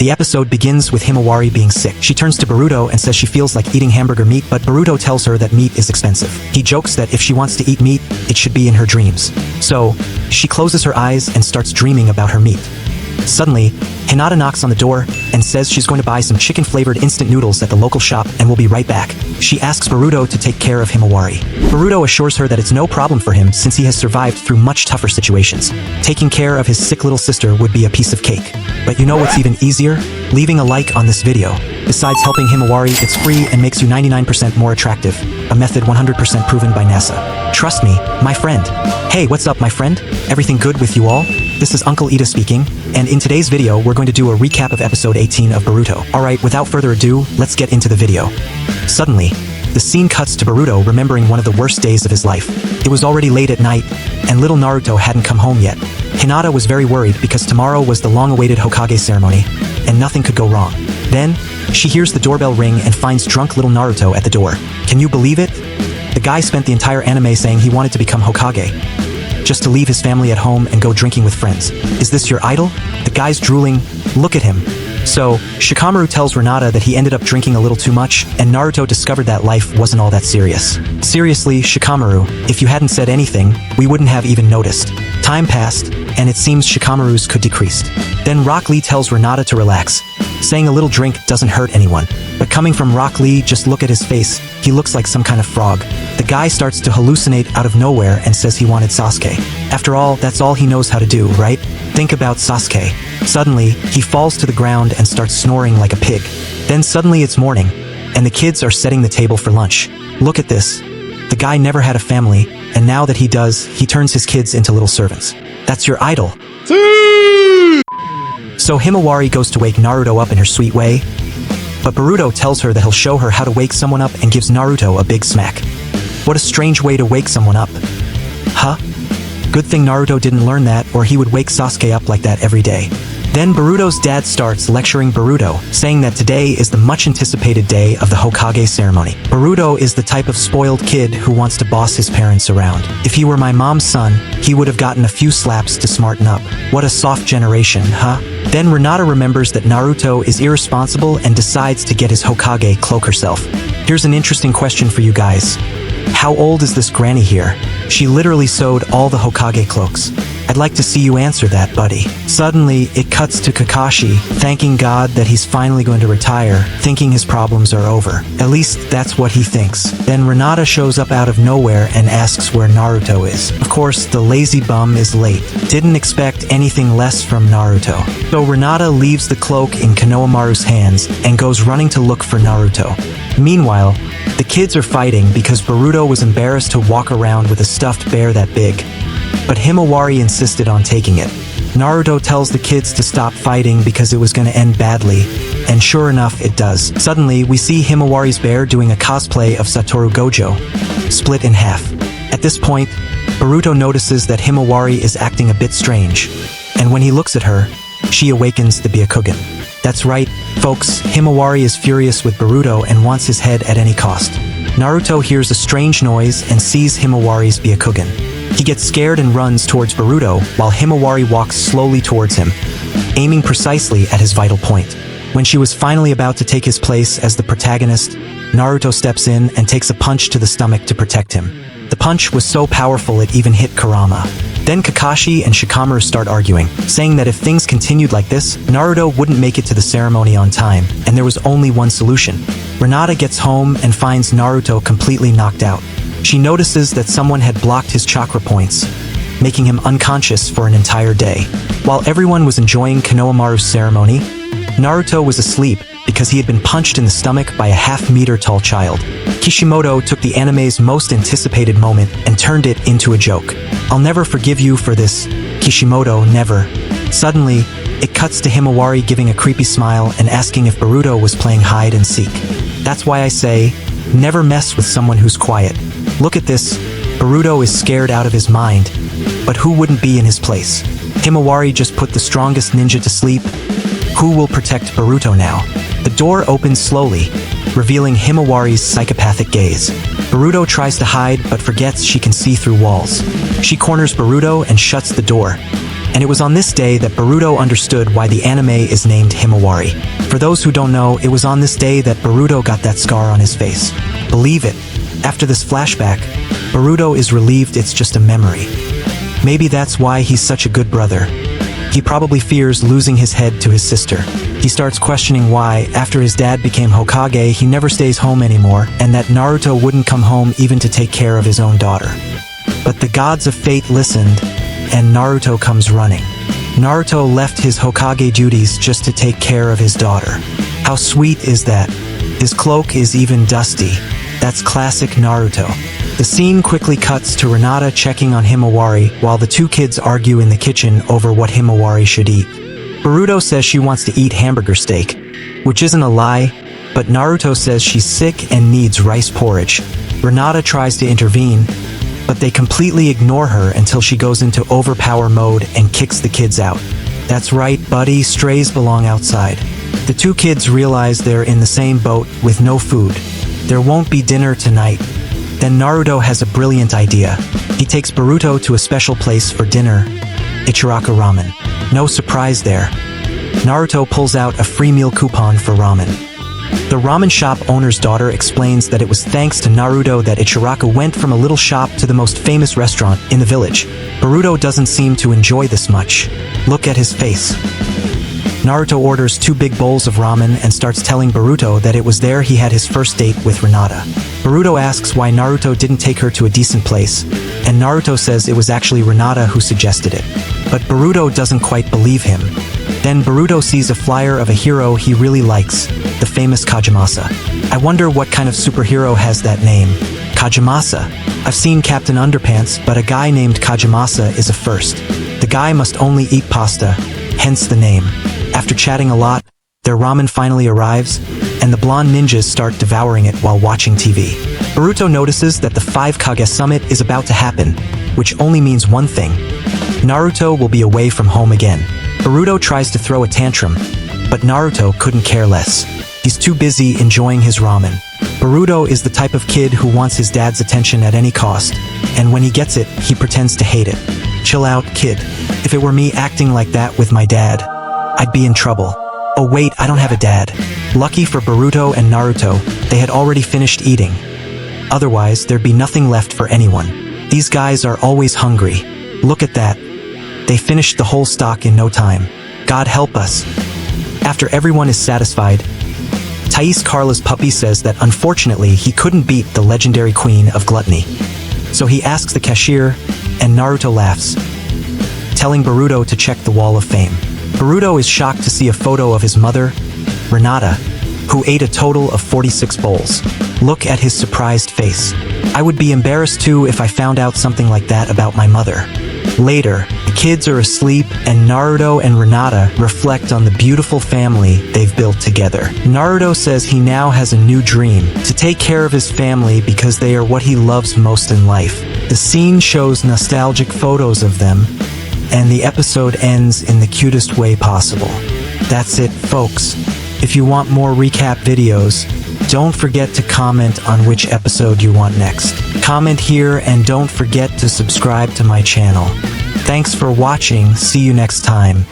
The episode begins with Himawari being sick. She turns to Boruto and says she feels like eating hamburger meat, but Boruto tells her that meat is expensive. He jokes that if she wants to eat meat, it should be in her dreams. So, she closes her eyes and starts dreaming about her meat. Suddenly, HINATA knocks on the door and says she's going to buy some chicken-flavored instant noodles at the local shop and will be right back. She asks Boruto to take care of Himawari. Boruto assures her that it's no problem for him since he has survived through much tougher situations. Taking care of his sick little sister would be a piece of cake. But you know what's even easier? Leaving a like on this video. Besides helping Himawari, it's free and makes you 99% more attractive. A method 100% proven by NASA. Trust me, my friend. Hey, what's up, my friend? Everything good with you all? This is Uncle Ida speaking, and in today's video, we're going to do a recap of episode 18 of Boruto. Alright, without further ado, let's get into the video. Suddenly, the scene cuts to Boruto remembering one of the worst days of his life. It was already late at night, and little Naruto hadn't come home yet. HINATA was very worried because tomorrow was the long-awaited Hokage ceremony, and nothing could go wrong. Then, she hears the doorbell ring and finds drunk little Naruto at the door. Can you believe it? The guy spent the entire anime saying he wanted to become Hokage, just to leave his family at home and go drinking with friends. Is this your idol? The guy's drooling. Look at him. So, Shikamaru tells Renata that he ended up drinking a little too much, and Naruto discovered that life wasn't all that serious. Seriously, Shikamaru, if you hadn't said anything, we wouldn't have even noticed. Time passed, and it seems Shikamaru's could decreased. Then Rock Lee tells Renata to relax, saying a little drink doesn't hurt anyone. But coming from Rock Lee, just look at his face, he looks like some kind of frog. The guy starts to hallucinate out of nowhere and says he wanted Sasuke. After all, that's all he knows how to do, right? Think about Sasuke. Suddenly, he falls to the ground and starts snoring like a pig. Then suddenly it's morning, and the kids are setting the table for lunch. Look at this. The guy never had a family, and now that he does, he turns his kids into little servants. That's your idol. So Himawari goes to wake Naruto up in her sweet way, but Boruto tells her that he'll show her how to wake someone up and gives Naruto a big smack. What a strange way to wake someone up. Huh? Good thing Naruto didn't learn that, or he would wake Sasuke up like that every day. Then Boruto's dad starts lecturing Boruto, saying that today is the much-anticipated day of the Hokage ceremony. Boruto is the type of spoiled kid who wants to boss his parents around. If he were my mom's son, he would have gotten a few slaps to smarten up. What a soft generation, huh? Then Renata remembers that Naruto is irresponsible and decides to get his Hokage cloak herself. Here's an interesting question for you guys. How old is this granny here? She literally sewed all the Hokage cloaks. I'd like to see you answer that, buddy. Suddenly, it cuts to Kakashi, thanking God that he's finally going to retire, thinking his problems are over. At least, that's what he thinks. Then Renata shows up out of nowhere and asks where Naruto is. Of course, the lazy bum is late. Didn't expect anything less from Naruto. So Renata leaves the cloak in Konohamaru's hands and goes running to look for Naruto. Meanwhile, the kids are fighting because Boruto was embarrassed to walk around with a stuffed bear that big. But Himawari insisted on taking it. Naruto tells the kids to stop fighting because it was going to end badly, and sure enough, it does. Suddenly, we see Himawari's bear doing a cosplay of Satoru Gojo, split in half. At this point, Boruto notices that Himawari is acting a bit strange, and when he looks at her, she awakens the Byakugan. That's right, folks, Himawari is furious with Boruto and wants his head at any cost. Naruto hears a strange noise and sees Himawari's Byakugan. He gets scared and runs towards Boruto, while Himawari walks slowly towards him, aiming precisely at his vital point. When she was finally about to take his place as the protagonist, Naruto steps in and takes a punch to the stomach to protect him. The punch was so powerful it even hit Kurama. Then Kakashi and Shikamaru start arguing, saying that if things continued like this, Naruto wouldn't make it to the ceremony on time, and there was only one solution. Renata gets home and finds Naruto completely knocked out. She notices that someone had blocked his chakra points, making him unconscious for an entire day. While everyone was enjoying Konohamaru's ceremony, Naruto was asleep because he had been punched in the stomach by a half-meter tall child. Kishimoto took the anime's most anticipated moment and turned it into a joke. I'll never forgive you for this, Kishimoto, never. Suddenly, it cuts to Himawari giving a creepy smile and asking if Boruto was playing hide and seek. That's why I say, never mess with someone who's quiet. Look at this, Boruto is scared out of his mind, but who wouldn't be in his place? Himawari just put the strongest ninja to sleep. Who will protect Boruto now? The door opens slowly, revealing Himawari's psychopathic gaze. Boruto tries to hide, but forgets she can see through walls. She corners Boruto and shuts the door. And it was on this day that Boruto understood why the anime is named Himawari. For those who don't know, it was on this day that Boruto got that scar on his face. Believe it, after this flashback, Boruto is relieved it's just a memory. Maybe that's why he's such a good brother. He probably fears losing his head to his sister. He starts questioning why, after his dad became Hokage, he never stays home anymore, and that Naruto wouldn't come home even to take care of his own daughter. But the gods of fate listened, and Naruto comes running. Naruto left his Hokage duties just to take care of his daughter. How sweet is that? His cloak is even dusty. That's classic Naruto. The scene quickly cuts to Hinata checking on Himawari while the two kids argue in the kitchen over what Himawari should eat. Boruto says she wants to eat hamburger steak, which isn't a lie, but Naruto says she's sick and needs rice porridge. Hinata tries to intervene, but they completely ignore her until she goes into overpower mode and kicks the kids out. That's right, buddy, strays belong outside. The two kids realize they're in the same boat with no food. There won't be dinner tonight. Then Naruto has a brilliant idea. He takes Boruto to a special place for dinner, Ichiraka Ramen. No surprise there. Naruto pulls out a free meal coupon for ramen. The ramen shop owner's daughter explains that it was thanks to Naruto that Ichiraka went from a little shop to the most famous restaurant in the village. Boruto doesn't seem to enjoy this much. Look at his face. Naruto orders 2 big bowls of ramen and starts telling Boruto that it was there he had his first date with Hinata. Boruto asks why Naruto didn't take her to a decent place, and Naruto says it was actually Hinata who suggested it. But Boruto doesn't quite believe him. Then Boruto sees a flyer of a hero he really likes, the famous Kajimasa. I wonder what kind of superhero has that name. Kajimasa. I've seen Captain Underpants, but a guy named Kajimasa is a first. The guy must only eat pasta, hence the name. After chatting a lot, their ramen finally arrives, and the blonde ninjas start devouring it while watching TV. Boruto notices that the 5 Kage summit is about to happen, which only means one thing. Naruto will be away from home again. Boruto tries to throw a tantrum, but Naruto couldn't care less. He's too busy enjoying his ramen. Boruto is the type of kid who wants his dad's attention at any cost, and when he gets it, he pretends to hate it. Chill out, kid. If it were me acting like that with my dad, I'd be in trouble. Oh wait, I don't have a dad. Lucky for Boruto and Naruto, they had already finished eating. Otherwise, there'd be nothing left for anyone. These guys are always hungry. Look at that. They finished the whole stock in no time. God help us. After everyone is satisfied, Thais Carla's puppy says that unfortunately he couldn't beat the legendary queen of gluttony. So he asks the cashier, and Naruto laughs, telling Boruto to check the wall of fame. Boruto is shocked to see a photo of his mother, Hinata, who ate a total of 46 bowls. Look at his surprised face. I would be embarrassed too if I found out something like that about my mother. Later, the kids are asleep and Naruto and Hinata reflect on the beautiful family they've built together. Naruto says he now has a new dream, to take care of his family because they are what he loves most in life. The scene shows nostalgic photos of them, and the episode ends in the cutest way possible. That's it, folks. If you want more recap videos, don't forget to comment on which episode you want next. Comment here and don't forget to subscribe to my channel. Thanks for watching, see you next time.